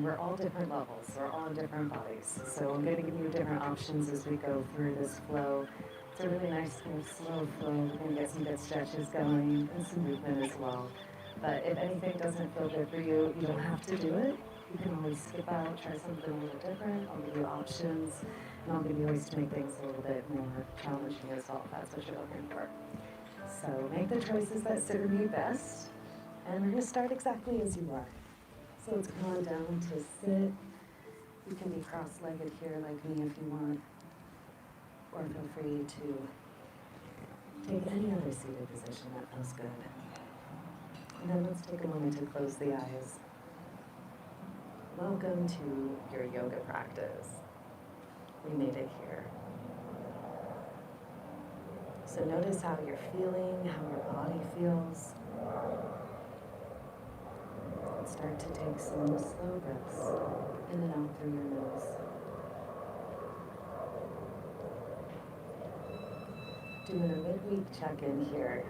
We're all different levels, we're all in different bodies. So I'm going to give you different options as we go through this flow. It's a really nice kind of slow flow. We're going to get some good stretches going and some movement as well. But if anything doesn't feel good for you, you don't have to do it. You can always skip out, try something a little different. I'll give you options, and I'll give you ways to make things a little bit more challenging as well, if that's what you're looking for. So make the choices that serve you best, and we're going to start exactly as you are. So let's come on down to sit. You can be cross-legged here like me if you want, or feel free to take any other seated position that feels good. And then let's take a moment to close the eyes. Welcome to your yoga practice. We made it here. So notice how you're feeling, how your body feels. Start to take some slow breaths in and out through your nose. Doing a midweek check-in here.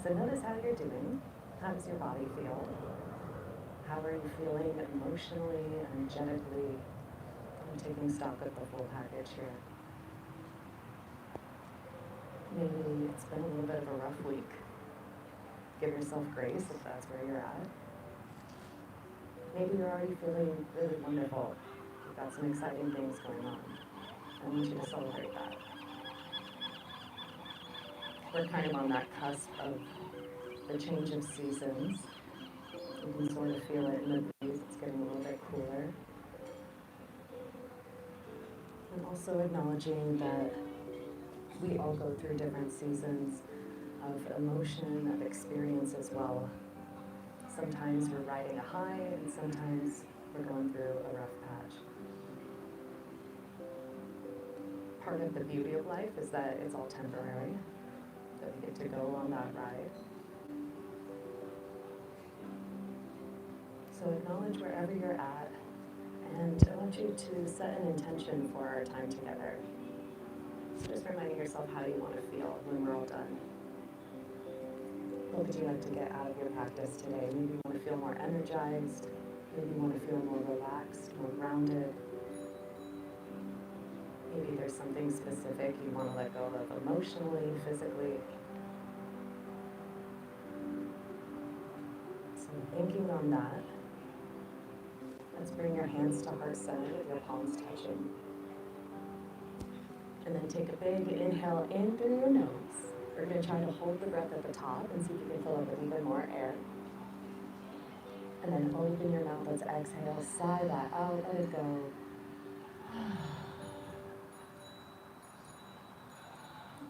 So notice how you're doing. How does your body feel? How are you feeling emotionally, energetically? I'm taking stock of the full package here. Maybe it's been a little bit of a rough week. Give yourself grace if that's where you're at. Maybe you're already feeling really wonderful. You've got some exciting things going on. I want you to celebrate that. We're kind of on that cusp of the change of seasons. You can sort of feel it in the breeze. It's getting a little bit cooler. And also acknowledging that we all go through different seasons of emotion, of experience as well. Sometimes we're riding a high, and sometimes we're going through a rough patch. Part of the beauty of life is that it's all temporary, that we get to go on that ride. So acknowledge wherever you're at, and I want you to set an intention for our time together. So just reminding yourself how you want to feel when we're all done. What would you like to get out of your practice today? Maybe you want to feel more energized. Maybe you want to feel more relaxed, more grounded. Maybe there's something specific you want to let go of emotionally, physically. So thinking on that, let's bring your hands to heart center with your palms touching. And then take a big inhale in through your nose. We're going to try to hold the breath at the top and see if you can fill it with even more air. And then open your mouth, let's exhale, sigh that out, let it go.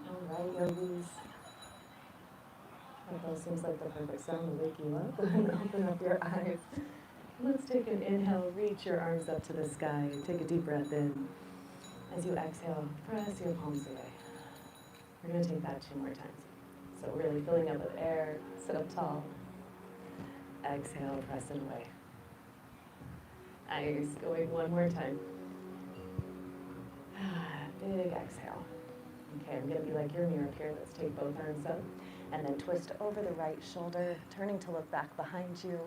All right, yogis. That seems like the perfect sound to wake you up and open up your eyes. Let's take an inhale, reach your arms up to the sky, take a deep breath in. As you exhale, press your palms away. We're going to take that 2 more times. So really filling up with air, sit up tall. Exhale, press it away. Nice, going 1 more time. Big exhale. Okay, I'm going to be like your mirror here. Let's take both arms up and then twist over the right shoulder, turning to look back behind you.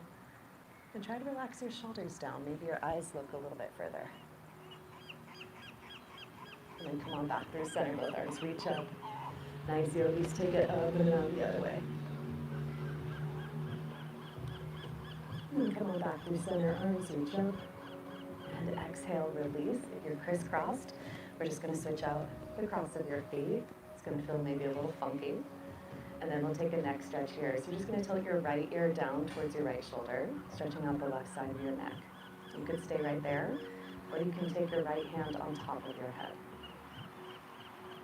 And try to relax your shoulders down. Maybe your eyes look a little bit further. And then come on back through center, both arms reach up. Nice, yogis, take it up and down the other way. And come on back through center, arms reach up. And exhale, release. If you're crisscrossed, we're just going to switch out the cross of your feet. It's going to feel maybe a little funky. And then we'll take a neck stretch here. So you're just going to tilt your right ear down towards your right shoulder, stretching out the left side of your neck. You could stay right there, or you can take your right hand on top of your head.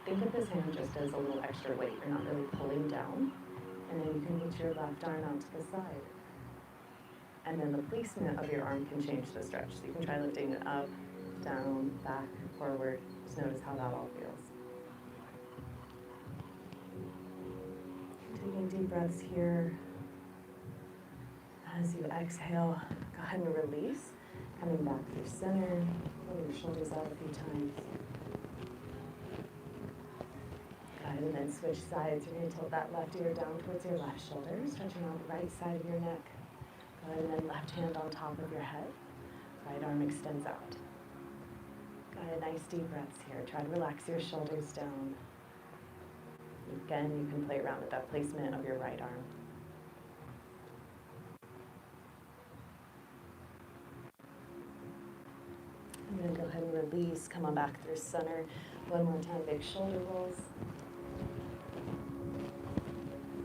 Think of this hand just as a little extra weight. You're not really pulling down. And then you can reach your left arm out to the side. And then the placement of your arm can change the stretch. So you can try lifting it up, down, back, forward. Just notice how that all feels. Taking deep breaths here. As you exhale, go ahead and release. Coming back through center. Pull your shoulders out a few times. Good, and then switch sides. You're going to tilt that left ear down towards your left shoulder, stretching out the right side of your neck. Good, and then left hand on top of your head. Right arm extends out. Got a nice deep breaths here. Try to relax your shoulders down. Again, you can play around with that placement of your right arm. I'm going to go ahead and release. Come on back through center. One more time, big shoulder rolls.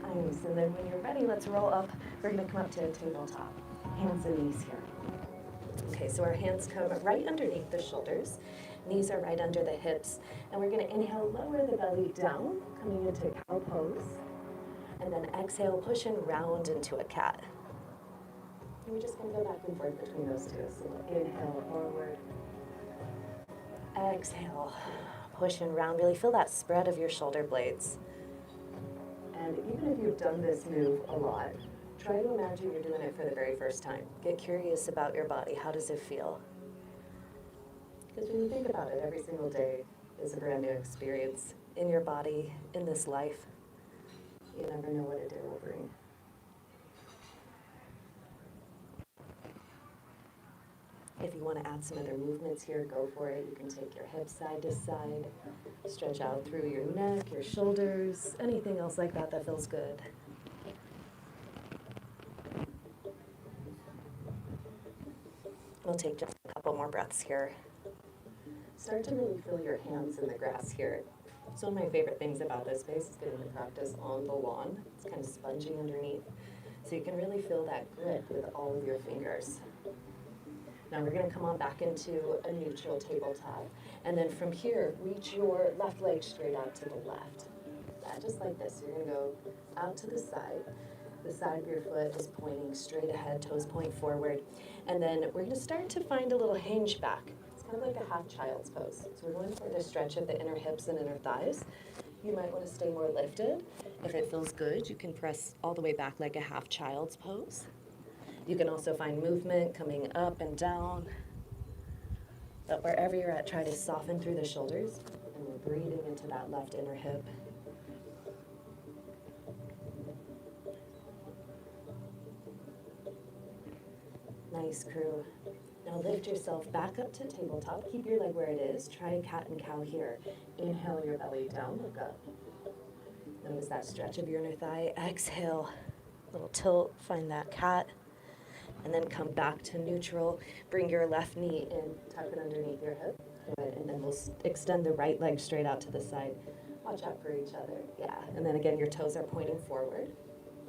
Nice. And then when you're ready, let's roll up. We're going to come up to a tabletop. Hands and knees here. Okay, so our hands come right underneath the shoulders. Knees are right under the hips. And we're going to inhale, lower the belly down, coming into cow pose. And then exhale, push and round into a cat. And we're just going to go back and forth between those two. So inhale, forward. Exhale, push and round. Really feel that spread of your shoulder blades. And even if you've done this move a lot, try to imagine you're doing it for the very first time. Get curious about your body. How does it feel? Because when you think about it, every single day is a brand new experience in your body, in this life. You never know what a day will bring. If you want to add some other movements here, go for it. You can take your hips side to side, stretch out through your neck, your shoulders, anything else like that that feels good. We'll take just a couple more breaths here. Start to really feel your hands in the grass here. It's one of my favorite things about this space is getting to practice on the lawn. It's kind of spongy underneath. So you can really feel that grip with all of your fingers. Now we're going to come on back into a neutral tabletop. And then from here, reach your left leg straight out to the left. Just like this. You're going to go out to the side. The side of your foot is pointing straight ahead, toes point forward. And then we're going to start to find a little hinge back. It's kind of like a half child's pose. So we're going for the stretch of the inner hips and inner thighs. You might want to stay more lifted. If it feels good, you can press all the way back like a half child's pose. You can also find movement coming up and down. But wherever you're at, try to soften through the shoulders. And we're breathing into that left inner hip. Nice, crew. Now lift yourself back up to tabletop. Keep your leg where it is. Try cat and cow here. Inhale your belly down, look up. Notice that stretch of your inner thigh. Exhale, little tilt, find that cat. And then come back to neutral. Bring your left knee in, tuck it underneath your hip. Good, and then we'll extend the right leg straight out to the side. Watch out for each other, yeah. And then again, your toes are pointing forward.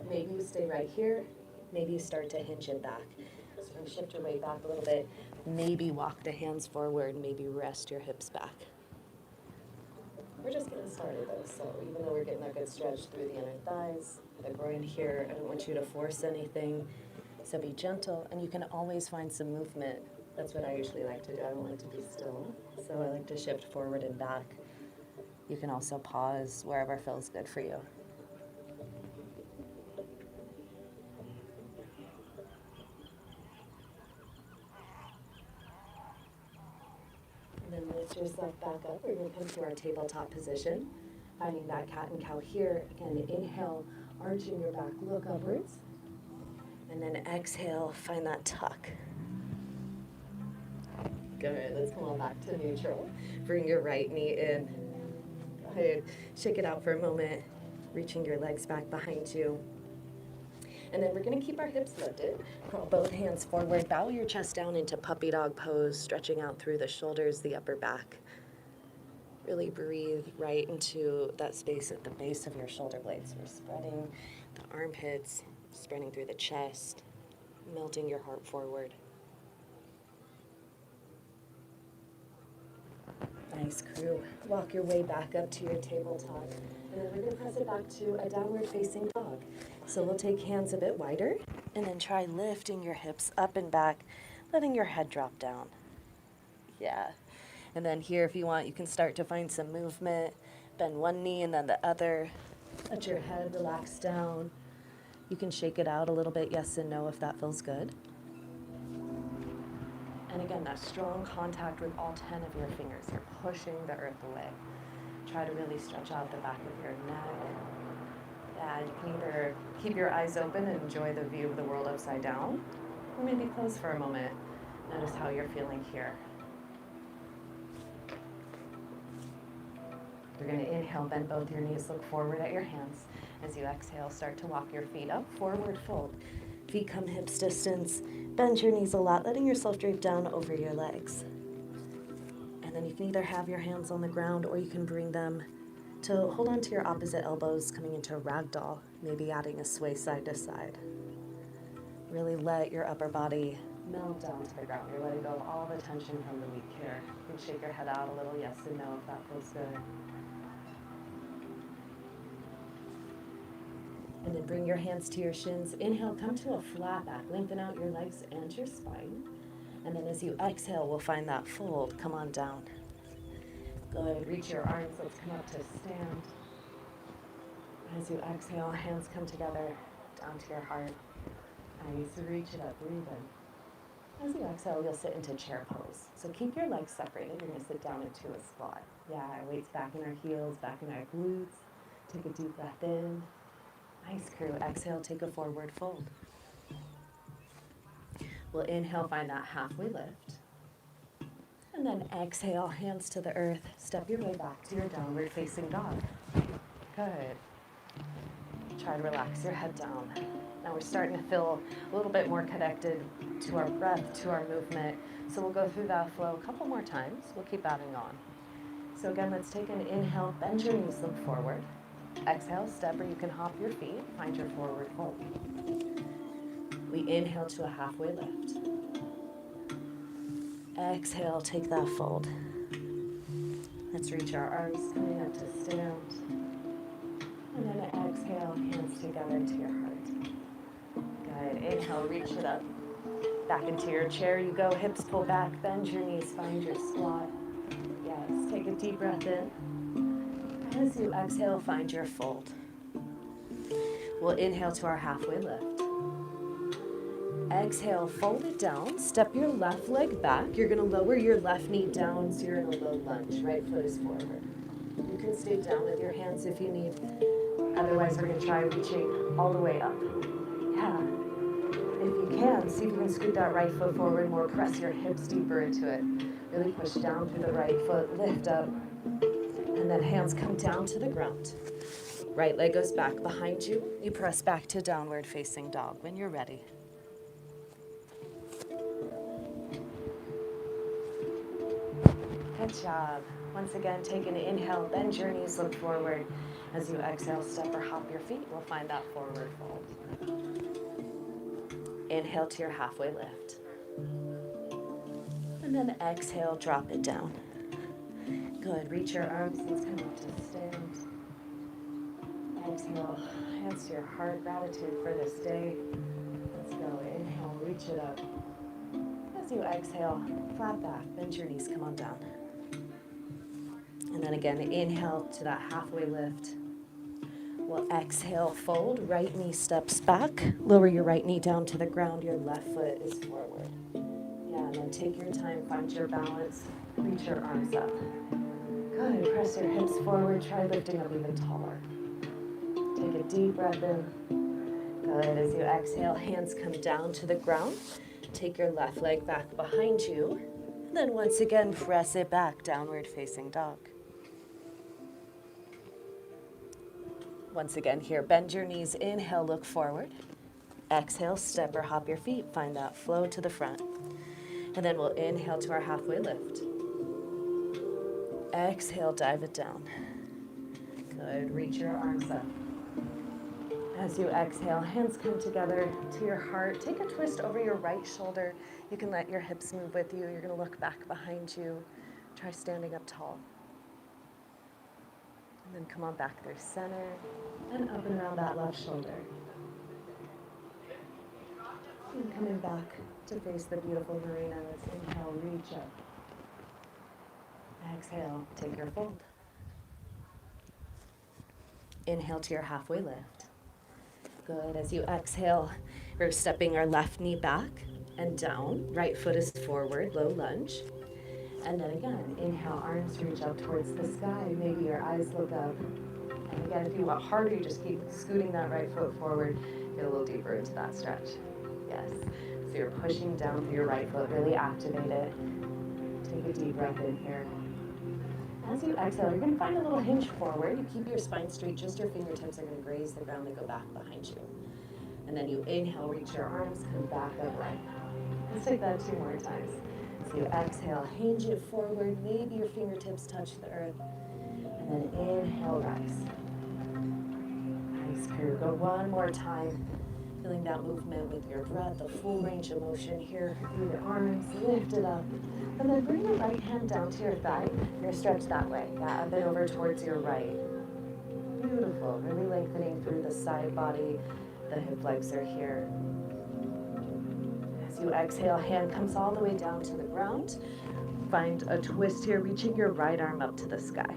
Maybe you stay right here. Maybe you start to hinge it back. So you're gonna shift your weight back a little bit. Maybe walk the hands forward, maybe rest your hips back. We're just getting started though, so even though we're getting a good stretch through the inner thighs, the groin here, I don't want you to force anything. So be gentle, and you can always find some movement. That's what I usually like to do. I don't like to be still, so I like to shift forward and back. You can also pause wherever feels good for you. And then lift yourself back up. We're going to come to our tabletop position, finding that cat and cow here. Again, inhale, arching your back, look upwards. And then exhale, find that tuck. Good, let's come on back to neutral. Bring your right knee in. Go ahead, shake it out for a moment, reaching your legs back behind you. And then we're gonna keep our hips lifted. Crawl both hands forward, bow your chest down into puppy dog pose, stretching out through the shoulders, the upper back. Really breathe right into that space at the base of your shoulder blades. We're spreading the armpits, spreading through the chest, melting your heart forward. Nice, crew. Walk your way back up to your tabletop. And then we're going to press it back to a downward facing dog. So we'll take hands a bit wider and then try lifting your hips up and back, letting your head drop down. Yeah. And then here, if you want, you can start to find some movement. Bend one knee and then the other. Let your head relax down. You can shake it out a little bit, yes and no, if that feels good. And again, that strong contact with all 10 of your fingers. You're pushing the earth away. Try to really stretch out the back of your neck. Yeah, you can either keep your eyes open and enjoy the view of the world upside down, or maybe close for a moment. Notice how you're feeling here. You're going to inhale, bend both your knees, look forward at your hands. As you exhale, start to walk your feet up, forward fold. Feet come hips distance. Bend your knees a lot, letting yourself drape down over your legs. And then you can either have your hands on the ground or you can bring them to hold on to your opposite elbows, coming into a ragdoll, maybe adding a sway side to side. Really let your upper body melt down to the ground. You're letting go of all the tension from the week here. You can shake your head out a little, yes and no, if that feels good. And then bring your hands to your shins. Inhale, come to a flat back. Lengthen out your legs and your spine. And then as you exhale, we'll find that fold. Come on down. Good. Reach your arms. Let's come up to stand. As you exhale, hands come together down to your heart. Nice. Reach it up. Breathe in. As you exhale, you'll sit into chair pose. So keep your legs separated. You're going to sit down into a squat. Yeah, weights back in our heels, back in our glutes. Take a deep breath in. Nice, crew. Exhale, take a forward fold. We'll inhale, find that halfway lift. And then exhale, hands to the earth. Step your way back to your downward facing dog. Good. Try to relax your head down. Now we're starting to feel a little bit more connected to our breath, to our movement. So we'll go through that flow a couple more times. We'll keep adding on. So again, let's take an inhale, bend your knees, look forward. Exhale, step, or you can hop your feet, find your forward fold. We inhale to a halfway lift. Exhale, take that fold. Let's reach our arms, coming up to stand. And then exhale, hands together to your heart. Good. Inhale, reach it up. Back into your chair you go, hips pull back, bend your knees, find your squat. Yes, take a deep breath in. As you exhale, find your fold. We'll inhale to our halfway lift. Exhale, fold it down. Step your left leg back. You're going to lower your left knee down so you're in a low lunge. Right foot is forward. You can stay down with your hands if you need. Otherwise, we're going to try reaching all the way up. Yeah. If you can, see if you can scoot that right foot forward more. Press your hips deeper into it. Really push down through the right foot. Lift up. And then hands come down to the ground. Right leg goes back behind you. You press back to downward facing dog when you're ready. Good job. Once again, take an inhale, bend your knees, look forward. As you exhale, step or hop your feet. We'll find that forward fold. Inhale to your halfway lift. And then exhale, drop it down. Good. Reach your arms, let's come up to stand. Exhale, hands to your heart, gratitude for this day. Let's go. Inhale, reach it up. As you exhale, flat back, bend your knees, come on down. And then again, inhale to that halfway lift. We'll exhale, fold, right knee steps back. Lower your right knee down to the ground, your left foot is forward. Yeah, and then take your time, find your balance, reach your arms up. Good, press your hips forward, try lifting up even taller. Take a deep breath in. Good, as you exhale, hands come down to the ground. Take your left leg back behind you. And then once again, press it back, downward facing dog. Once again here, bend your knees, inhale, look forward. Exhale, step or hop your feet, find that flow to the front. And then we'll inhale to our halfway lift. Exhale, dive it down. Good, reach your arms up. As you exhale, hands come together to your heart. Take a twist over your right shoulder. You can let your hips move with you. You're gonna look back behind you. Try standing up tall. And then come on back through center and up and around that left shoulder. And coming back to face the beautiful marina. Let's inhale, reach up. Exhale, take your fold. Inhale to your halfway lift. Good, as you exhale, we're stepping our left knee back and down. Right foot is forward, low lunge. And then again, inhale, arms reach up towards the sky. Maybe your eyes look up. And again, if you want harder, you just keep scooting that right foot forward. Get a little deeper into that stretch. Yes. So you're pushing down through your right foot, really activate it. Take a deep breath in here. As you exhale, you're going to find a little hinge forward. You keep your spine straight, just your fingertips are going to graze the ground. They go back behind you. And then you inhale, reach your arms, come back upright. Let's take that 2 more times. So you exhale, hinge it forward, maybe your fingertips touch the earth. And then inhale, rise. Nice, Peru. Go 1 more time. Feeling that movement with your breath, the full range of motion here through the arms, lift it up. And then bring the right hand down to your thigh. You're going to stretch that way. Yeah, up and over towards your right. Beautiful. Really lengthening through the side body. The hip flexor here. As you exhale, hand comes all the way down to the ground. Find a twist here, reaching your right arm up to the sky.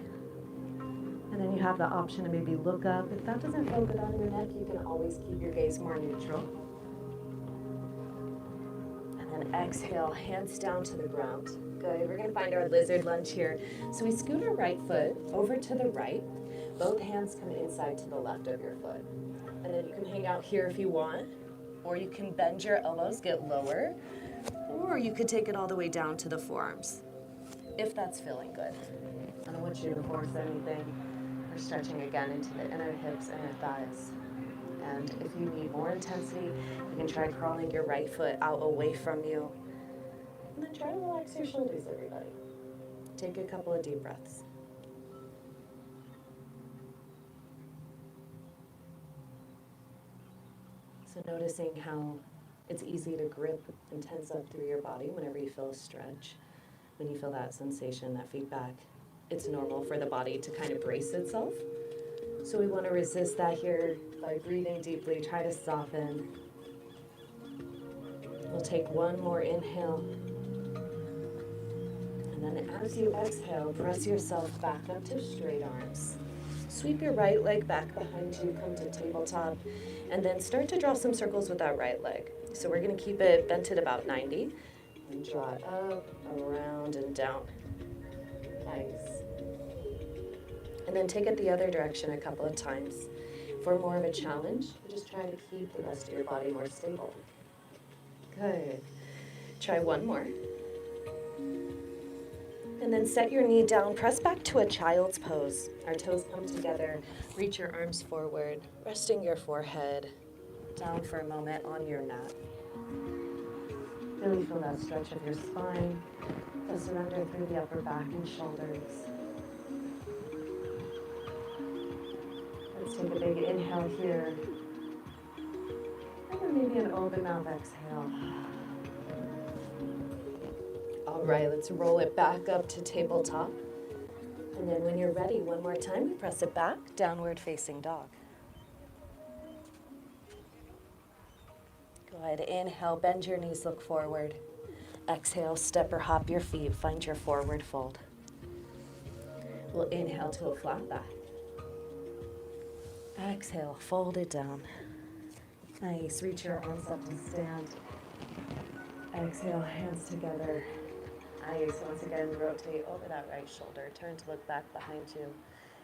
And then you have the option to maybe look up. If that doesn't feel good on your neck, you can always keep your gaze more neutral. And then exhale, hands down to the ground. Good. We're going to find our lizard lunge here. So we scoot our right foot over to the right. Both hands come inside to the left of your foot. And then you can hang out here if you want, or you can bend your elbows, get lower, or you could take it all the way down to the forearms, if that's feeling good. I don't want you to force anything. We're stretching again into the inner hips, inner thighs. And if you need more intensity, you can try crawling your right foot out away from you. And then try to relax your shoulders, everybody. Take a couple of deep breaths. So noticing how it's easy to grip and tense up through your body whenever you feel a stretch. When you feel that sensation, that feedback, it's normal for the body to kind of brace itself. So we want to resist that here by breathing deeply. Try to soften. We'll take 1 more inhale. And then as you exhale, press yourself back up to straight arms. Sweep your right leg back behind you, come to tabletop, and then start to draw some circles with that right leg. So we're going to keep it bent at about 90, and draw it up, around, and down. Nice. And then take it the other direction a couple of times. For more of a challenge, just try to keep the rest of your body more stable. Good. Try 1 more. And then set your knee down, press back to a child's pose. Our toes come together, reach your arms forward, resting your forehead down for a moment on your mat. Really feel that stretch of your spine, the surrender through the upper back and shoulders. Let's take a big inhale here. And then maybe an open mouth exhale. All right, let's roll it back up to tabletop. And then when you're ready, 1 more time, we press it back, downward facing dog. Go ahead, inhale, bend your knees, look forward. Exhale, step or hop your feet, find your forward fold. We'll inhale to a flat back. Exhale, fold it down. Nice, reach your arms up to stand. Exhale, hands together. Nice, once again, rotate over that right shoulder. Turn to look back behind you.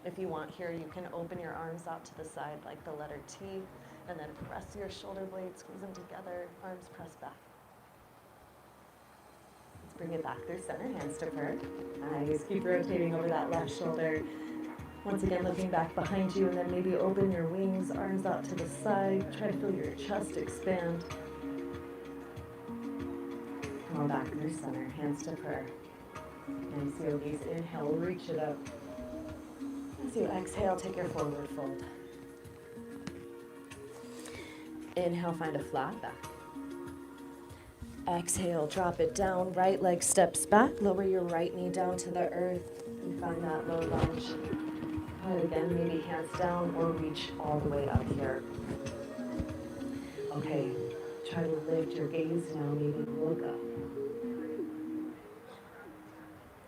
If you want here, you can open your arms out to the side like the letter T, and then press your shoulder blades, squeeze them together, arms press back. Let's bring it back through center, hands to prayer. Nice, keep rotating over that left shoulder. Once again, looking back behind you, and then maybe open your wings, arms out to the side. Try to feel your chest expand. Come on back through center, hands to prayer. Nice, yogis. Inhale, reach it up. As you exhale, take your forward fold. Inhale, find a flat back. Exhale, drop it down. Right leg steps back. Lower your right knee down to the earth. And find that low lunge. Good, again, maybe hands down or reach all the way up here. Okay, try to lift your gaze now, maybe look up.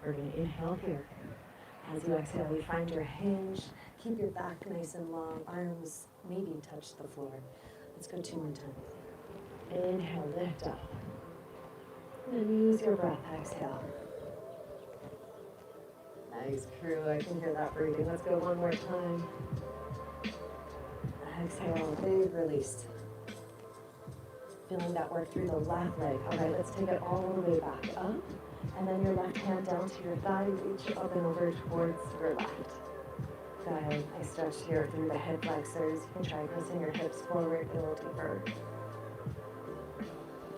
We're going to inhale here. As you exhale, we find your hinge. Keep your back nice and long. Arms maybe touch the floor. Let's go 2 more times. Inhale, lift up. And use your breath, exhale. Nice, crew. I can hear that breathing. Let's go 1 more time. Exhale, big release. Feeling that work through the left leg. All right, let's take it all the way back up. And then your left hand down to your thigh, reach up and over towards your left. Good. Nice stretch here through the hip flexors. You can try pressing your hips forward a little deeper.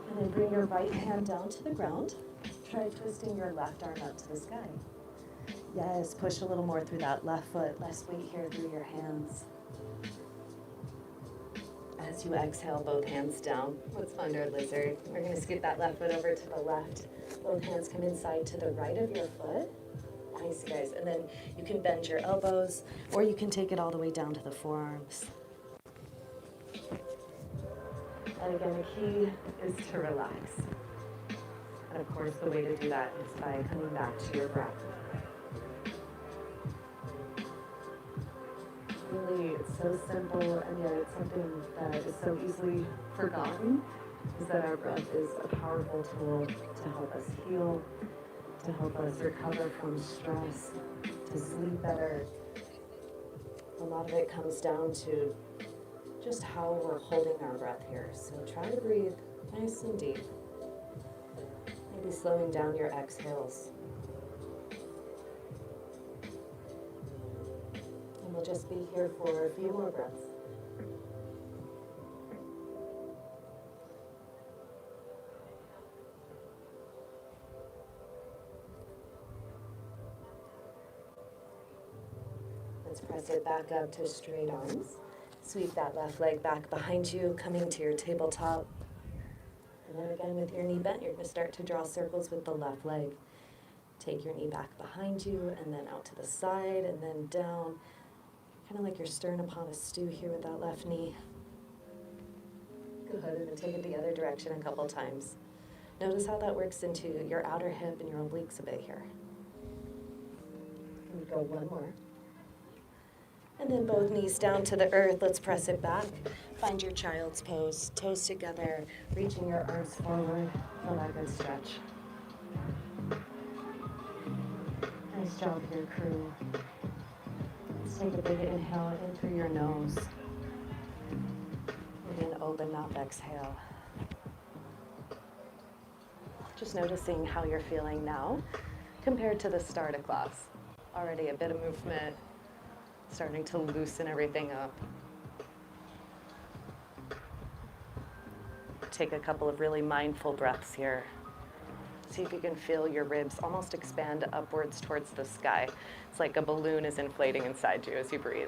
And then bring your right hand down to the ground. Try twisting your left arm up to the sky. Yes, push a little more through that left foot. Less weight here through your hands. As you exhale, both hands down. Let's under lizard. We're going to scoot that left foot over to the left. Both hands come inside to the right of your foot. Nice, guys. And then you can bend your elbows, or you can take it all the way down to the forearms. And again, the key is to relax. And of course, the way to do that is by coming back to your breath. Really, it's so simple, and yet it's something that is so easily forgotten, is that our breath is a powerful tool to help us heal, to help us recover from stress, to sleep better. A lot of it comes down to just how we're holding our breath here. So try to breathe nice and deep. Maybe slowing down your exhales. And we'll just be here for a few more breaths. Let's press it back up to straight arms. Sweep that left leg back behind you, coming to your tabletop. And then again, with your knee bent, you're going to start to draw circles with the left leg. Take your knee back behind you, and then out to the side, and then down. Kind of like you're stirring upon a stew here with that left knee. Good, and then take it the other direction a couple times. Notice how that works into your outer hip and your obliques a bit here. And we go one more. And then both knees down to the earth. Let's press it back. Find your child's pose. Toes together, reaching your arms forward. Feel that good stretch. Nice job here, crew. Let's take a big inhale in through your nose. And then open mouth, exhale. Just noticing how you're feeling now compared to the start of class. Already a bit of movement. Starting to loosen everything up. Take a couple of really mindful breaths here. See if you can feel your ribs almost expand upwards towards the sky. It's like a balloon is inflating inside you as you breathe.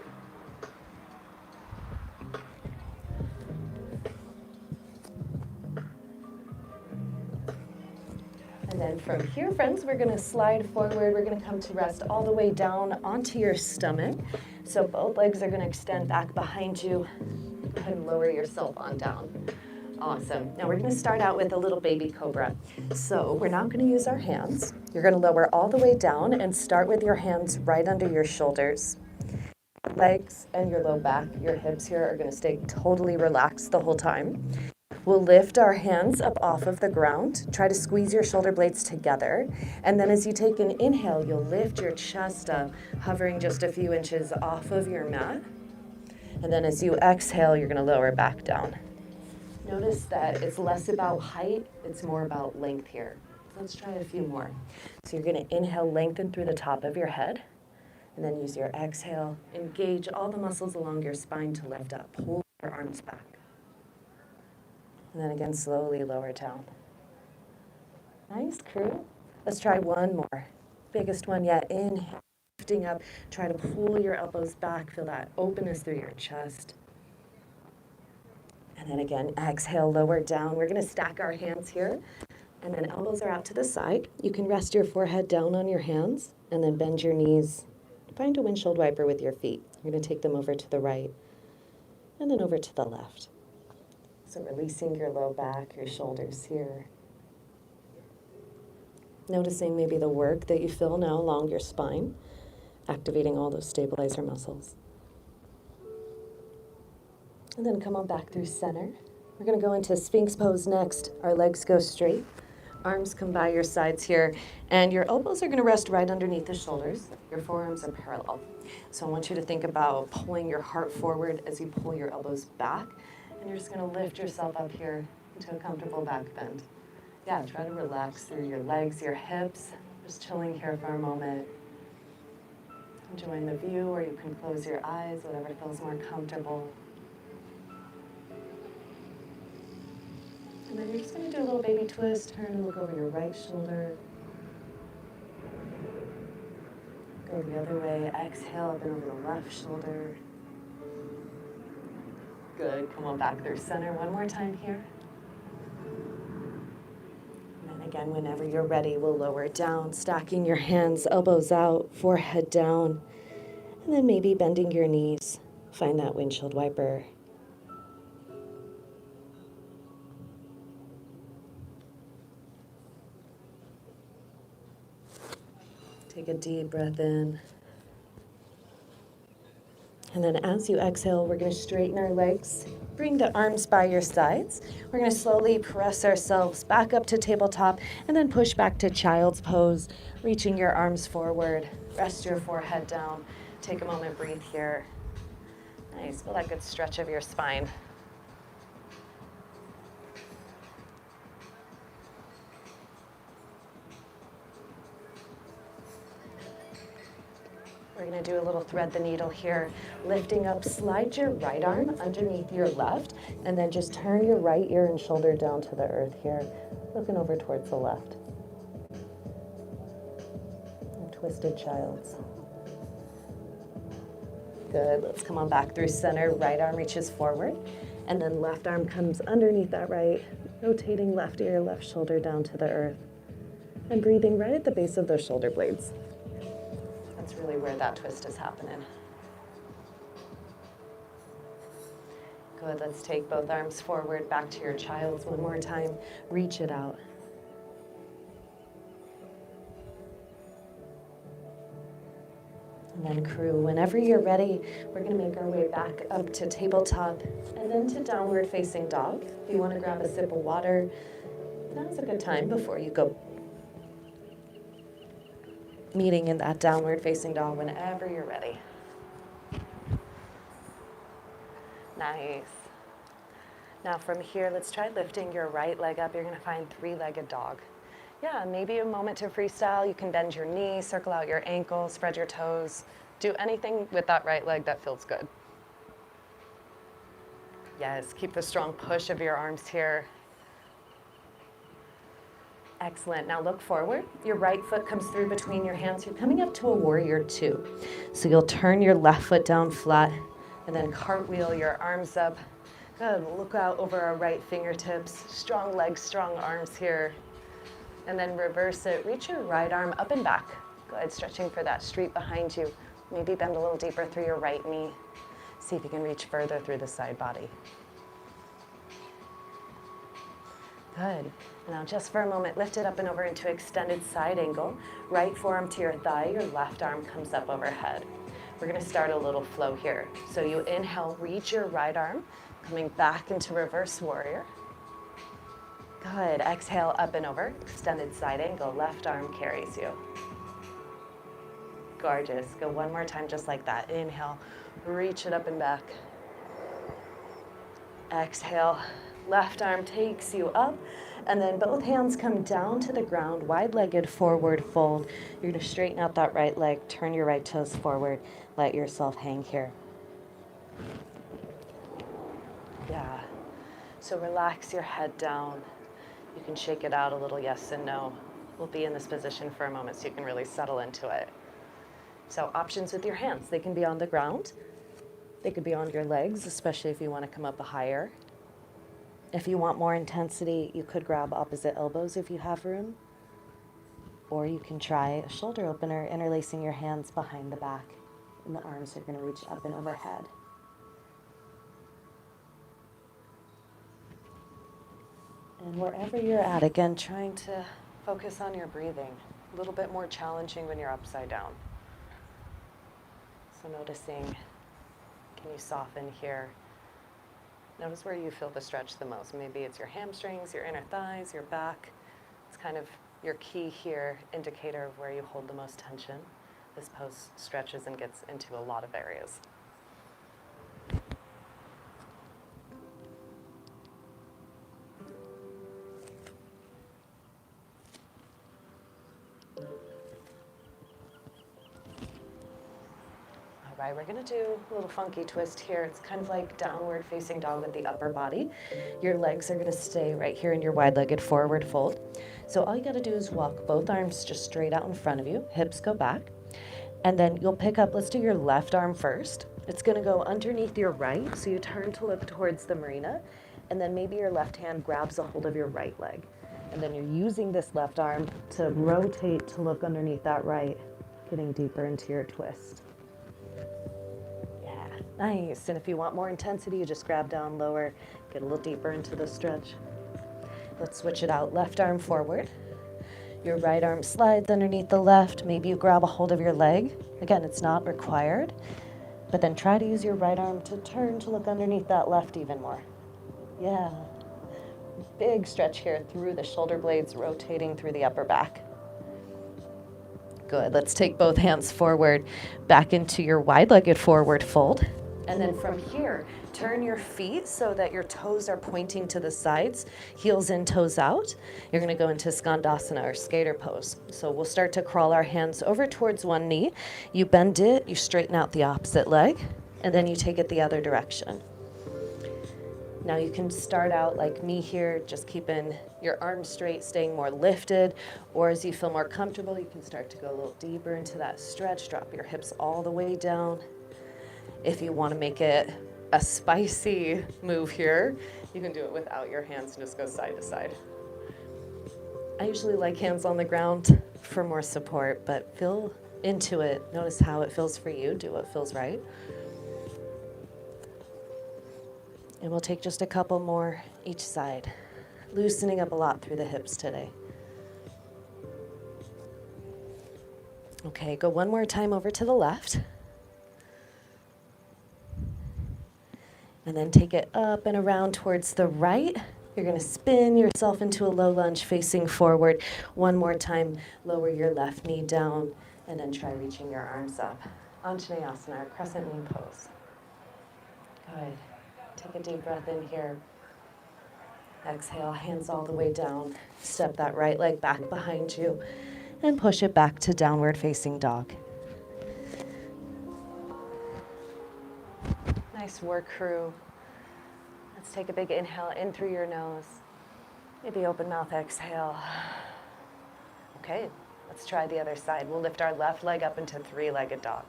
And then from here, friends, we're going to slide forward. We're going to come to rest all the way down onto your stomach. So both legs are going to extend back behind you. Go ahead and lower yourself on down. Awesome. Now we're going to start out with a little baby cobra. So we're not going to use our hands. You're going to lower all the way down and start with your hands right under your shoulders. Legs and your low back, your hips here are going to stay totally relaxed the whole time. We'll lift our hands up off of the ground. Try to squeeze your shoulder blades together. And then as you take an inhale, you'll lift your chest up, hovering just a few inches off of your mat. And then as you exhale, you're going to lower back down. Notice that it's less about height, it's more about length here. Let's try a few more. So you're going to inhale, lengthen through the top of your head. And then use your exhale. Engage all the muscles along your spine to lift up. Pull your arms back. And then again, slowly lower down. Nice, crew. Let's try one more. Biggest one yet. Inhale, lifting up. Try to pull your elbows back. Feel that openness through your chest. And then again, exhale, lower down. We're going to stack our hands here. And then elbows are out to the side. You can rest your forehead down on your hands. And then bend your knees. Find a windshield wiper with your feet. You're going to take them over to the right. And then over to the left. So releasing your low back, your shoulders here. Noticing maybe the work that you feel now along your spine, activating all those stabilizer muscles. And then come on back through center. We're going to go into Sphinx pose next. Our legs go straight. Arms come by your sides here. And your elbows are going to rest right underneath the shoulders. Your forearms are parallel. So I want you to think about pulling your heart forward as you pull your elbows back. And you're just going to lift yourself up here into a comfortable back bend. Yeah, try to relax through your legs, your hips, just chilling here for a moment. Enjoying the view, or you can close your eyes, whatever feels more comfortable. And then you're just going to do a little baby twist. Turn and look over your right shoulder. Go the other way. Exhale up and over the left shoulder. Good. Come on back through center. One more time here. And then again, whenever you're ready, we'll lower it down, stacking your hands, elbows out, forehead down, and then maybe bending your knees. Find that windshield wiper. Take a deep breath in. And then as you exhale, we're going to straighten our legs. Bring the arms by your sides. We're going to slowly press ourselves back up to tabletop and then push back to child's pose, reaching your arms forward. Rest your forehead down. Take a moment, breathe here. Nice. Feel that good stretch of your spine. We're going to do a little thread the needle here. Lifting up, slide your right arm underneath your left, and then just turn your right ear and shoulder down to the earth here, looking over towards the left. And twisted child's. Good. Let's come on back through center. Right arm reaches forward, and then left arm comes underneath that right, rotating left ear, left shoulder down to the earth, and breathing right at the base of those shoulder blades. That's really where that twist is happening. Good, let's take both arms forward, back to your child's one more time. Reach it out. And then crew, whenever you're ready, we're gonna make our way back up to tabletop and then to downward facing dog. If you wanna grab a sip of water, now's a good time before you go meeting in that downward facing dog whenever you're ready. Nice. Now from here, let's try lifting your right leg up. You're gonna find three-legged dog. Yeah, maybe a moment to freestyle. You can bend your knee, circle out your ankle, spread your toes. Do anything with that right leg that feels good. Yes, keep the strong push of your arms here. Excellent. Now look forward. Your right foot comes through between your hands. You're coming up to a warrior two. So you'll turn your left foot down flat and then cartwheel your arms up. Good. Look out over our right fingertips. Strong legs, strong arms here. And then reverse it. Reach your right arm up and back. Good. Stretching for that street behind you. Maybe bend a little deeper through your right knee. See if you can reach further through the side body. Good. Now just for a moment, lift it up and over into extended side angle. Right forearm to your thigh, your left arm comes up overhead. We're gonna start a little flow here. So you inhale, reach your right arm, coming back into reverse warrior. Good, exhale up and over, extended side angle, left arm carries you. Gorgeous, go one more time just like that. Inhale, reach it up and back. Exhale, left arm takes you up, and then both hands come down to the ground, wide-legged forward fold. You're gonna straighten out that right leg, turn your right toes forward, let yourself hang here. Yeah, so relax your head down. You can shake it out a little, yes and no. We'll be in this position for a moment so you can really settle into it. So options with your hands. They can be on the ground. They could be on your legs, especially if you want to come up higher. If you want more intensity, you could grab opposite elbows if you have room. Or you can try a shoulder opener, interlacing your hands behind the back. And the arms are going to reach up and overhead. And wherever you're at, again, trying to focus on your breathing. A little bit more challenging when you're upside down. So noticing, can you soften here? Notice where you feel the stretch the most. Maybe it's your hamstrings, your inner thighs, your back. It's kind of your key here, indicator of where you hold the most tension. This pose stretches and gets into a lot of areas. right, we're gonna do a little funky twist here. It's kind of like downward facing dog with the upper body. Your legs are gonna stay right here in your wide-legged forward fold. So all you gotta do is walk both arms just straight out in front of you, hips go back, and then you'll pick up, let's do your left arm first. It's gonna go underneath your right, so you turn to look towards the marina, and then maybe your left hand grabs a hold of your right leg. And then you're using this left arm to rotate to look underneath that right, getting deeper into your twist. Yeah, nice. And if you want more intensity, you just grab down lower, get a little deeper into the stretch. Let's switch it out. Left arm forward. Your right arm slides underneath the left. Maybe you grab a hold of your leg. Again, it's not required, but then try to use your right arm to turn to look underneath that left even more. Yeah. Big stretch here through the shoulder blades, rotating through the upper back. Good. Let's take both hands forward, back into your wide-legged forward fold. And then from here, turn your feet so that your toes are pointing to the sides, heels in, toes out. You're gonna go into Skandasana or skater pose. So we'll start to crawl our hands over towards one knee. You bend it, you straighten out the opposite leg, and then you take it the other direction. Now you can start out like me here, just keeping your arms straight, staying more lifted, or as you feel more comfortable, you can start to go a little deeper into that stretch, drop your hips all the way down. If you want to make it a spicy move here, you can do it without your hands and just go side to side. I usually like hands on the ground for more support, but feel into it. Notice how it feels for you. Do what feels right. And we'll take just a couple more each side, loosening up a lot through the hips today. Okay, go one more time over to the left. And then take it up and around towards the right. You're gonna spin yourself into a low lunge facing forward. One more time, lower your left knee down, and then try reaching your arms up. Anjaneyasana, or crescent moon pose. Good. Take a deep breath in here. Exhale, hands all the way down. Step that right leg back behind you and push it back to downward facing dog. Nice work, crew. Let's take a big inhale in through your nose. Maybe open mouth exhale. Okay, let's try the other side. We'll lift our left leg up into three-legged dog.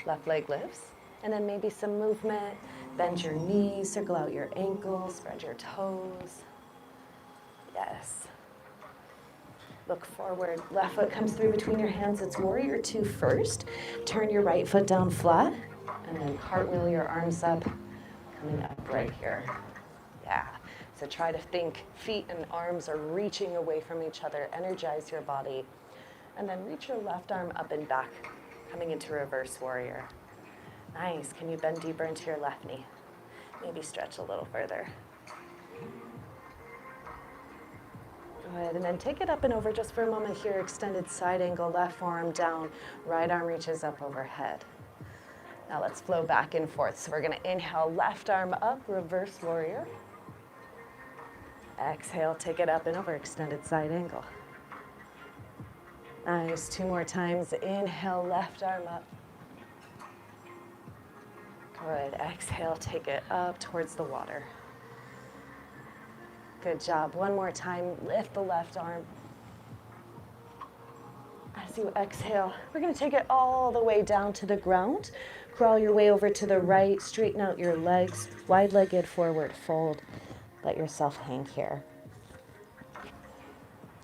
Left leg lifts, and then maybe some movement. Bend your knees, circle out your ankles, spread your toes. Yes. Look forward. Left foot comes through between your hands. It's warrior two first. Turn your right foot down flat, and then cartwheel your arms up, coming up right here. Yeah. So try to think feet and arms are reaching away from each other. Energize your body. And then reach your left arm up and back, coming into reverse warrior. Nice. Can you bend deeper into your left knee? Maybe stretch a little further. Good. And then take it up and over just for a moment here. Extended side angle, left forearm down, right arm reaches up overhead. Now let's flow back and forth. So we're going to inhale, left arm up, reverse warrior. Exhale, take it up and over, extended side angle. Nice. Two more times. Inhale, left arm up. Good. Exhale, take it up towards the water. Good job. One more time. Lift the left arm. As you exhale, we're going to take it all the way down to the ground. Crawl your way over to the right. Straighten out your legs. Wide-legged forward fold. Let yourself hang here.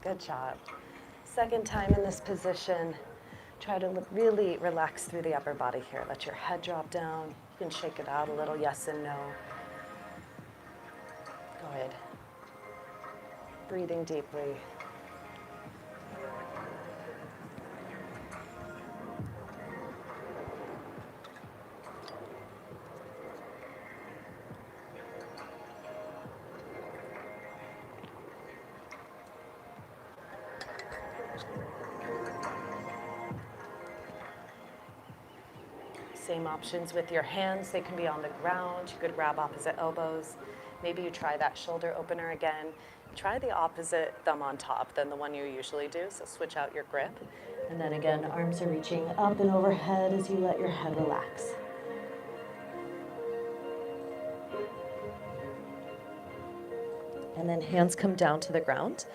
Good job. Second time in this position. Try to really relax through the upper body here. Let your head drop down. You can shake it out a little, yes and no. Good. Breathing deeply. Same options with your hands. They can be on the ground. You could grab opposite elbows. Maybe you try that shoulder opener again. Try the opposite thumb on top than the one you usually do, so switch out your grip. And then again, arms are reaching up and overhead as you let your head relax. And then hands come down to the ground.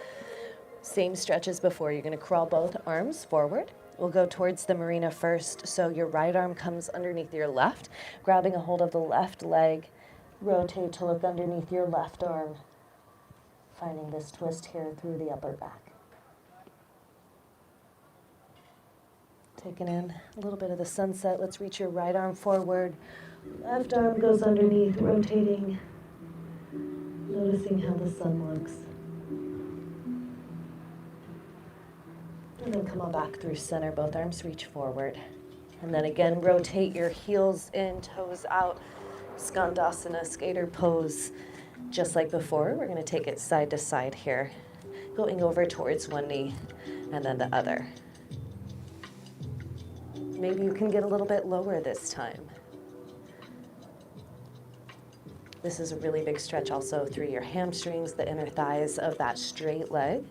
Same stretch as before. You're going to crawl both arms forward. We'll go towards the marina first. So your right arm comes underneath your left, grabbing a hold of the left leg. Rotate to look underneath your left arm, finding this twist here through the upper back. Taking in a little bit of the sunset. Let's reach your right arm forward. Left arm goes underneath, rotating, noticing how the sun looks. And then come on back through center. Both arms reach forward. And then again, rotate your heels in, toes out. Skandasana, skater pose. Just like before, we're going to take it side to side here. Going over towards one knee and then the other. Maybe you can get a little bit lower this time. This is a really big stretch also through your hamstrings, the inner thighs of that straight leg.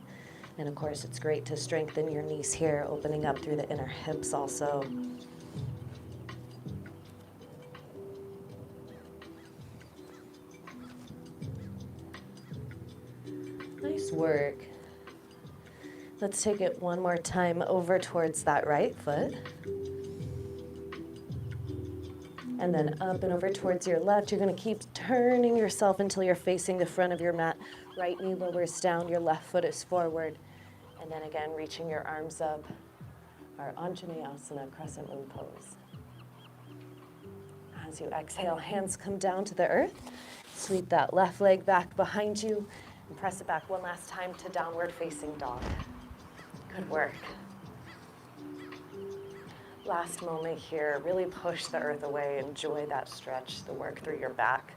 And of course, it's great to strengthen your knees here, opening up through the inner hips also. Nice work. Let's take it one more time over towards that right foot. And then up and over towards your left. You're going to keep turning yourself until you're facing the front of your mat. Right knee lowers down, your left foot is forward. And then again, reaching your arms up, our Anjaneyasana, crescent moon pose. As you exhale, hands come down to the earth. Sweep that left leg back behind you and press it back one last time to downward facing dog. Good work. Last moment here, really push the earth away. Enjoy that stretch, the work through your back.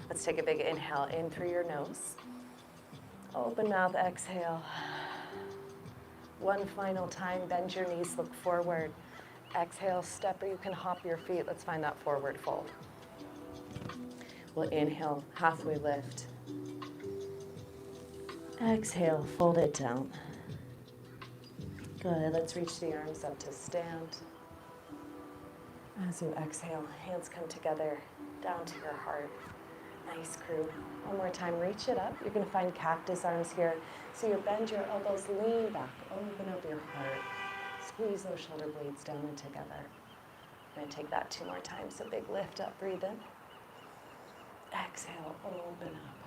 Let's take a big inhale in through your nose. Open mouth, exhale. One final time, bend your knees, look forward. Exhale, step, or you can hop your feet. Let's find that forward fold. We'll inhale, halfway lift. Exhale, fold it down. Good, let's reach the arms up to stand. As you exhale, hands come together, down to your heart. Nice crew. One more time, reach it up. You're gonna find cactus arms here. So you bend your elbows, lean back, open up your heart. Squeeze those shoulder blades down and together. I'm gonna take that 2 more times. So big lift up, breathe in. Exhale, open up.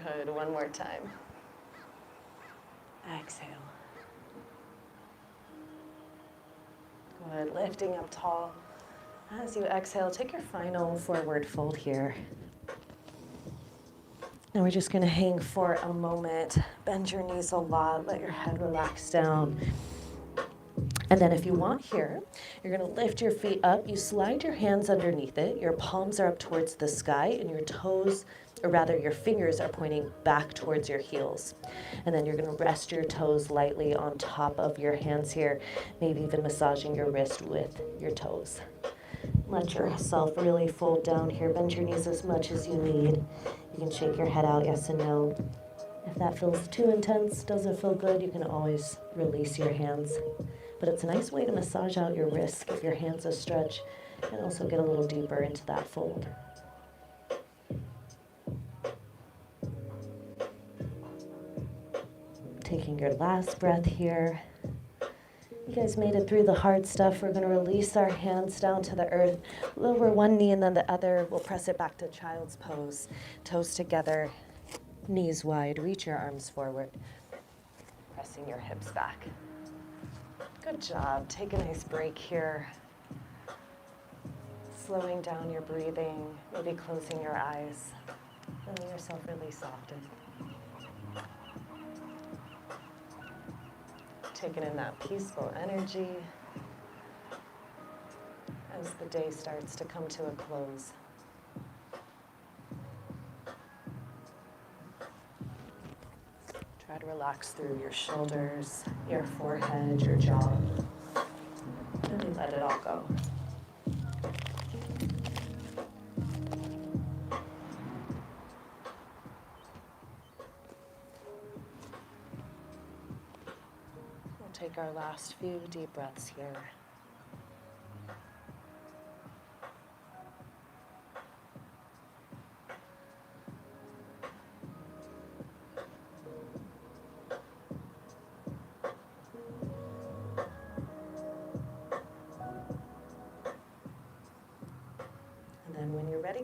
Good, one more time. Exhale. Good, lifting up tall. As you exhale, take your final forward fold here. And we're just gonna hang for a moment. Bend your knees a lot, let your head relax down. And then if you want here, you're gonna lift your feet up, you slide your hands underneath it, your palms are up towards the sky, and your toes, or rather your fingers are pointing back towards your heels. And then you're gonna rest your toes lightly on top of your hands here, maybe even massaging your wrist with your toes. Let yourself really fold down here, bend your knees as much as you need. You can shake your head out, yes and no. If that feels too intense, doesn't feel good, you can always release your hands. But it's a nice way to massage out your wrists, give your hands a stretch, and also get a little deeper into that fold. Taking your last breath here. You guys made it through the hard stuff. We're going to release our hands down to the earth. Lower one knee and then the other. We'll press it back to child's pose. Toes together, knees wide. Reach your arms forward. Pressing your hips back. Good job. Take a nice break here. Slowing down your breathing, maybe closing your eyes. Feeling yourself really soften. Taking in that peaceful energy as the day starts to come to a close. Try to relax through your shoulders, your forehead, your jaw. Really let it all go. Take our last few deep breaths here.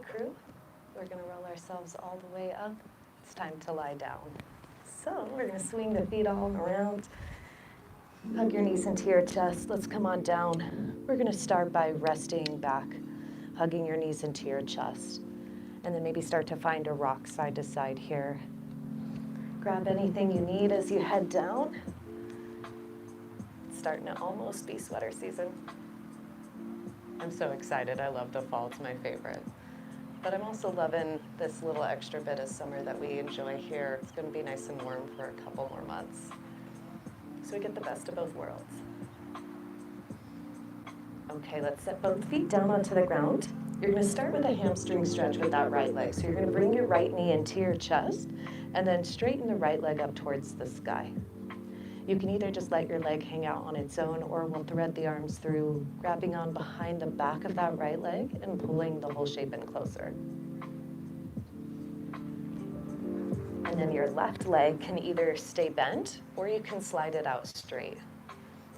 crew. We're going to roll ourselves all the way up. It's time to lie down. So we're going to swing the feet all around. Hug your knees into your chest. Let's come on down. We're going to start by resting back, hugging your knees into your chest. And then maybe start to find a rock side to side here. Grab anything you need as you head down. It's starting to almost be sweater season. I'm so excited. I love the fall. It's my favorite. But I'm also loving this little extra bit of summer that we enjoy here. It's going to be nice and warm for a couple more months. So we get the best of both worlds. Okay, let's set both feet down onto the ground. You're going to start with a hamstring stretch with that right leg. So you're going to bring your right knee into your chest and then straighten the right leg up towards the sky. You can either just let your leg hang out on its own, or we'll thread the arms through, grabbing on behind the back of that right leg and pulling the whole shape in closer. And then your left leg can either stay bent or you can slide it out straight.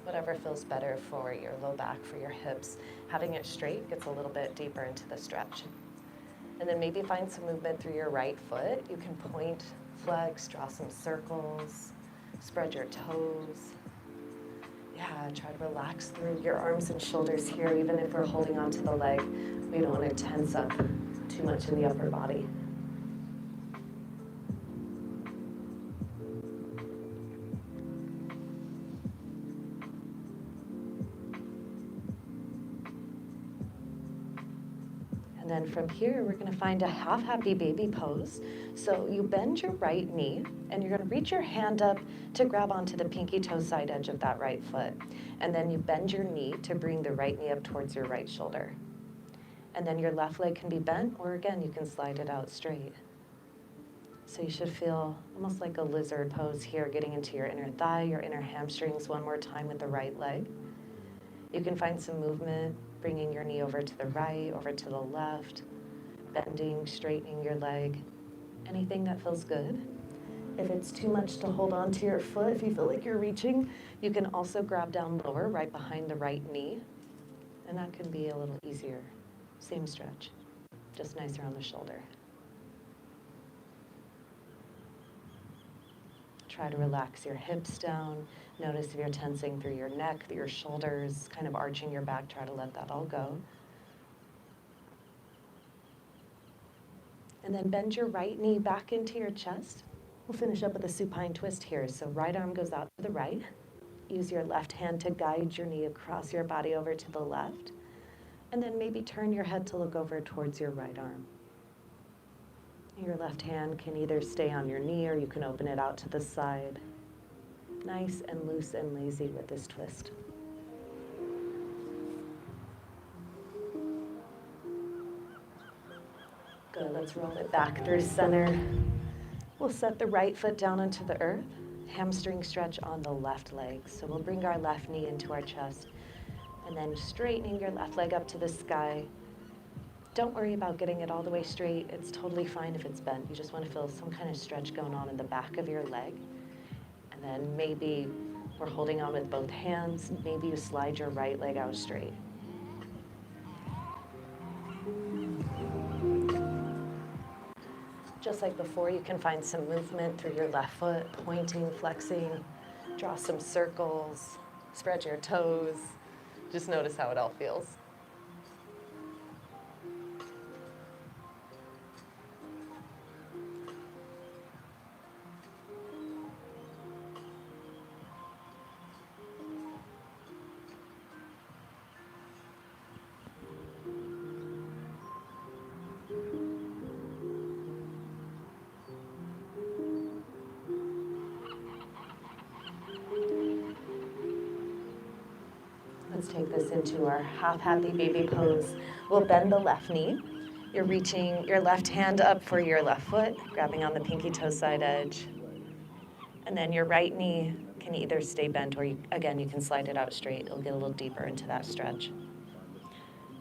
Whatever feels better for your low back, for your hips. Having it straight gets a little bit deeper into the stretch. And then maybe find some movement through your right foot. You can point, flex, draw some circles, spread your toes. Yeah, try to relax through your arms and shoulders here. Even if we're holding onto the leg, we don't want to tense up too much in the upper body. And then from here, we're going to find a half happy baby pose. So you bend your right knee, and you're going to reach your hand up to grab onto the pinky toe side edge of that right foot. And then you bend your knee to bring the right knee up towards your right shoulder. And then your left leg can be bent, or again, you can slide it out straight. So you should feel almost like a lizard pose here, getting into your inner thigh, your inner hamstrings one more time with the right leg. You can find some movement, bringing your knee over to the right, over to the left, bending, straightening your leg, anything that feels good. If it's too much to hold on to your foot, if you feel like you're reaching, you can also grab down lower, right behind the right knee, and that can be a little easier. Same stretch, just nicer on the shoulder. Try to relax your hips down. Notice if you're tensing through your neck, your shoulders, kind of arching your back. Try to let that all go. And then bend your right knee back into your chest. We'll finish up with a supine twist here. So right arm goes out to the right. Use your left hand to guide your knee across your body over to the left. And then maybe turn your head to look over towards your right arm. Your left hand can either stay on your knee or you can open it out to the side. Nice and loose and lazy with this twist. Good, let's roll it back through center. We'll set the right foot down onto the earth. Hamstring stretch on the left leg. So we'll bring our left knee into our chest and then straightening your left leg up to the sky. Don't worry about getting it all the way straight. It's totally fine if it's bent. You just want to feel some kind of stretch going on in the back of your leg. And then maybe we're holding on with both hands. Maybe you slide your right leg out straight. Just like before, you can find some movement through your left foot, pointing, flexing, draw some circles, spread your toes. Just notice how it all feels. Let's take this into our half happy baby pose. We'll bend the left knee. You're reaching your left hand up for your left foot, grabbing on the pinky toe side edge. And then your right knee can either stay bent or, again, you can slide it out straight. It'll get a little deeper into that stretch.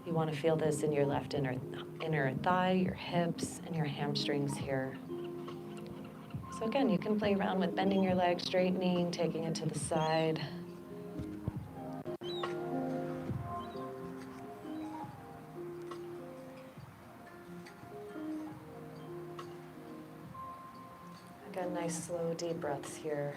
You want to feel this in your left inner thigh, your hips, and your hamstrings here. So again, you can play around with bending your leg, straightening, taking it to the side. nice, slow, deep breaths here.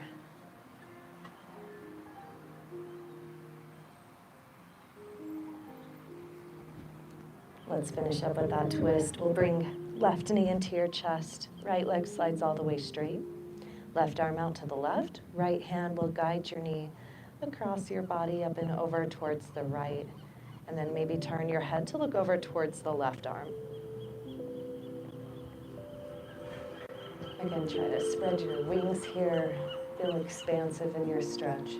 Let's finish up with that twist. We'll bring left knee into your chest. Right leg slides all the way straight. Left arm out to the left. Right hand will guide your knee across your body up and over towards the right. And then maybe turn your head to look over towards the left arm. Again, try to spread your wings here. Feel expansive in your stretch.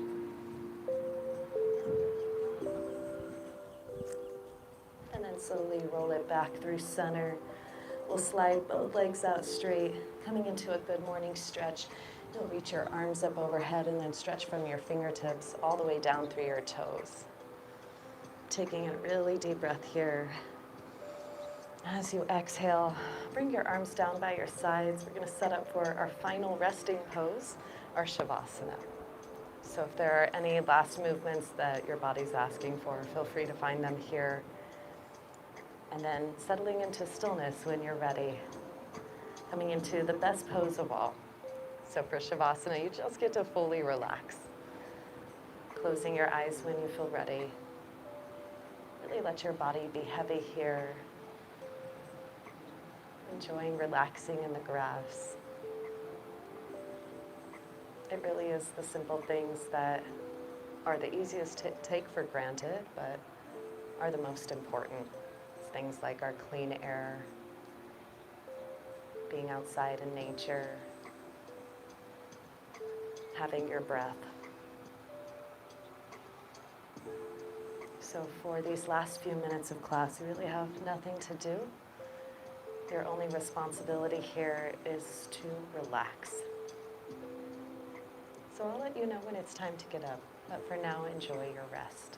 And then slowly roll it back through center. We'll slide both legs out straight, coming into a good morning stretch. You'll reach your arms up overhead and then stretch from your fingertips all the way down through your toes. Taking a really deep breath here. As you exhale, bring your arms down by your sides. We're going to set up for our final resting pose, our Shavasana. So if there are any last movements that your body's asking for, feel free to find them here. And then settling into stillness when you're ready. Coming into the best pose of all. So for Shavasana, you just get to fully relax. Closing your eyes when you feel ready. Really let your body be heavy here. Enjoying relaxing in the grass. It really is the simple things that are the easiest to take for granted, but are the most important. Things like our clean air, being outside in nature, having your breath. So for these last few minutes of class, you really have nothing to do. Your only responsibility here is to relax. So I'll let you know when it's time to get up, but for now, enjoy your rest.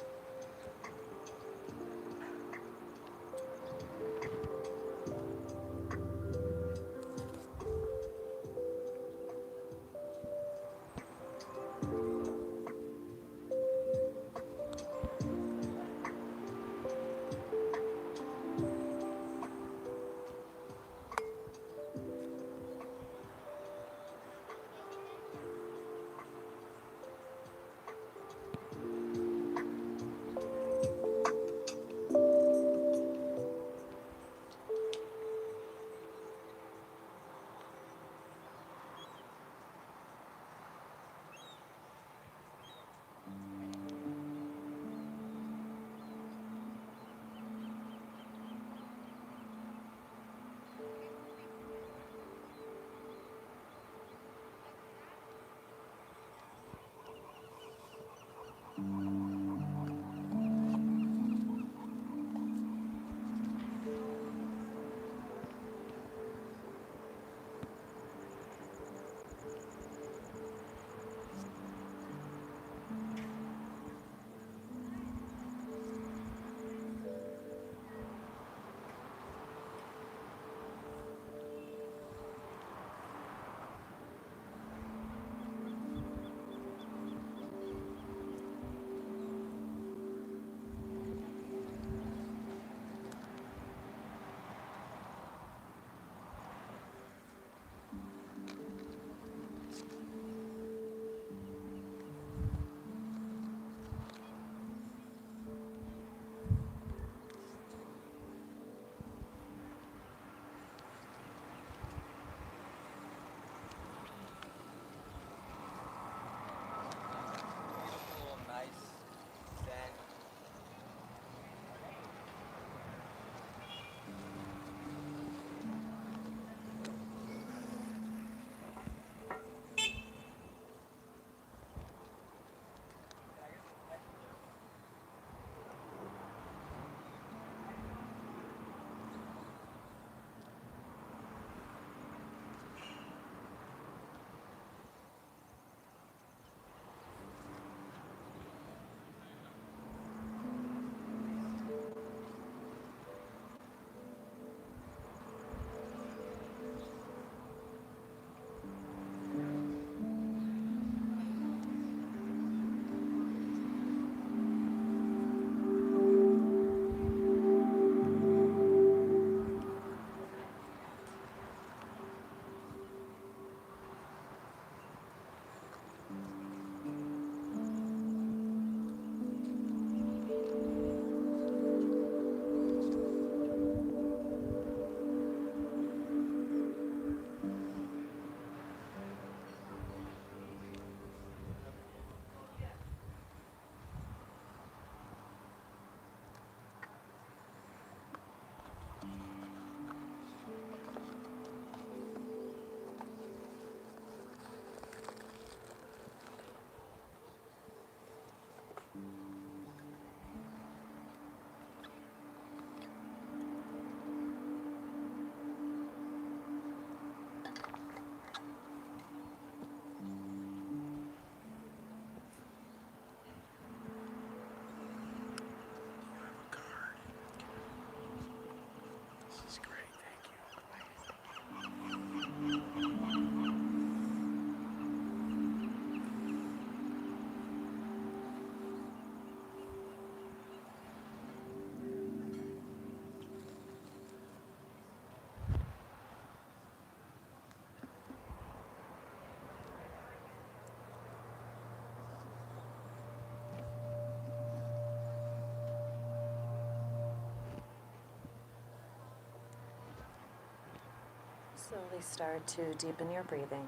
Slowly start to deepen your breathing.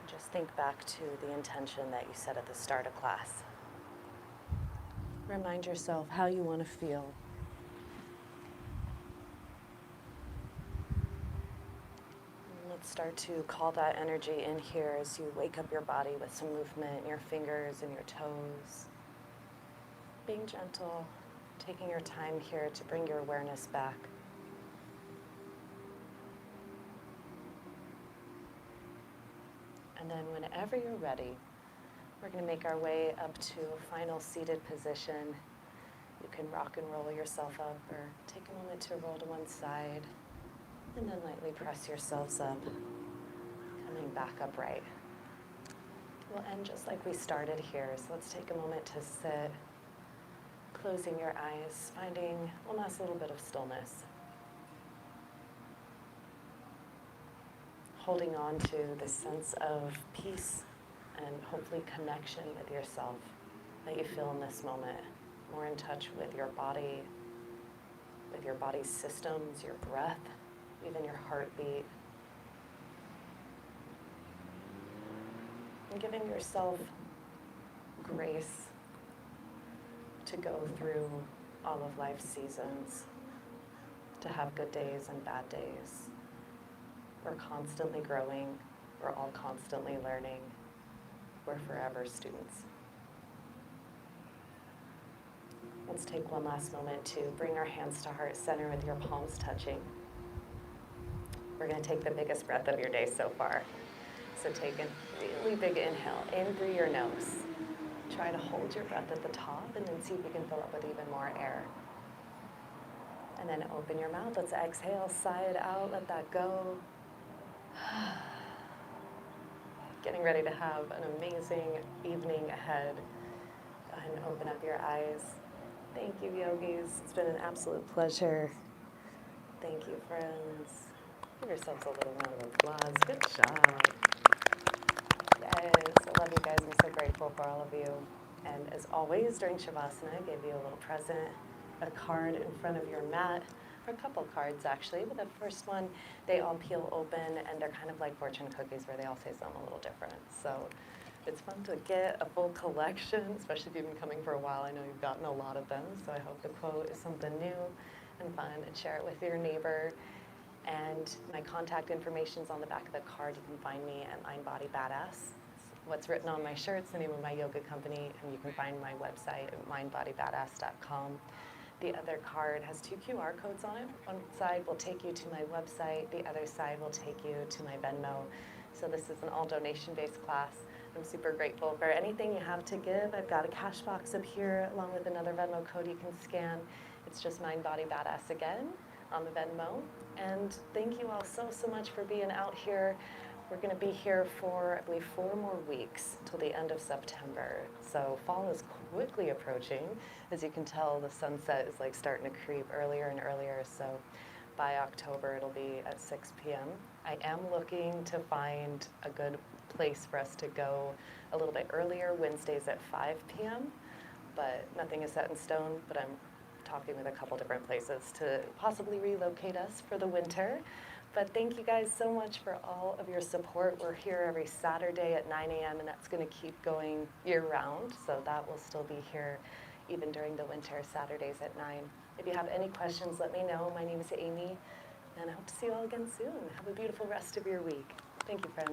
Just think back to the intention that you set at the start of class. Remind yourself how you want to feel. Let's start to call that energy in here as you wake up your body with some movement in your fingers and your toes. Being gentle, taking your time here to bring your awareness back. And then whenever you're ready, we're going to make our way up to a final seated position. You can rock and roll yourself up or take a moment to roll to one side and then lightly press yourselves up, coming back upright. We'll end just like we started here, so let's take a moment to sit, closing your eyes, finding almost a little bit of stillness. Holding on to this sense of peace and hopefully connection with yourself that you feel in this moment. More in touch with your body, with your body's systems, your breath, even your heartbeat. And giving yourself grace to go through all of life's seasons, to have good days and bad days. We're constantly growing. We're all constantly learning. We're forever students. Let's take one last moment to bring our hands to heart center with your palms touching. We're going to take the biggest breath of your day so far. So take a really big inhale in through your nose. Try to hold your breath at the top and then see if you can fill up with even more air. And then open your mouth. Let's exhale, sigh it out, let that go. Getting ready to have an amazing evening ahead. Go ahead and open up your eyes. Thank you, yogis. It's been an absolute pleasure. Thank you, friends. Give yourselves a little round of applause. Good job. Yes, I love you guys. I'm so grateful for all of you. And as always, during Shavasana, I gave you a little present, a card in front of your mat, or a couple cards actually, but the first one, they all peel open and they're kind of like fortune cookies where they all say something a little different. So it's fun to get a full collection, especially if you've been coming for a while. I know you've gotten a lot of them, so I hope the quote is something new and fun, and share it with your neighbor. And my contact information's on the back of the card. You can find me at Mind Body Badass. What's written on my shirt's the name of my yoga company, and you can find my website at mindbodybadass.com. The other card has 2 QR codes on it. One side will take you to my website. The other side will take you to my Venmo. So this is an all donation-based class. I'm super grateful for anything you have to give. I've got a cash box up here along with another Venmo code you can scan. It's just Mind Body Badass again on the Venmo. And thank you all so much for being out here. We're going to be here for, I believe, 4 more weeks till the end of September. So fall is quickly approaching. As you can tell, the sunset is like starting to creep earlier and earlier. So by October, it'll be at 6 p.m. I am looking to find a good place for us to go a little bit earlier, Wednesdays at 5 p.m. But nothing is set in stone, but I'm talking with a couple different places to possibly relocate us for the winter. But thank you guys so much for all of your support. We're here every Saturday at 9 a.m. and that's going to keep going year-round. So that will still be here even during the winter, Saturdays at 9. If you have any questions, let me know. My name is Amy, and I hope to see you all again soon. Have a beautiful rest of your week. Thank you, friends.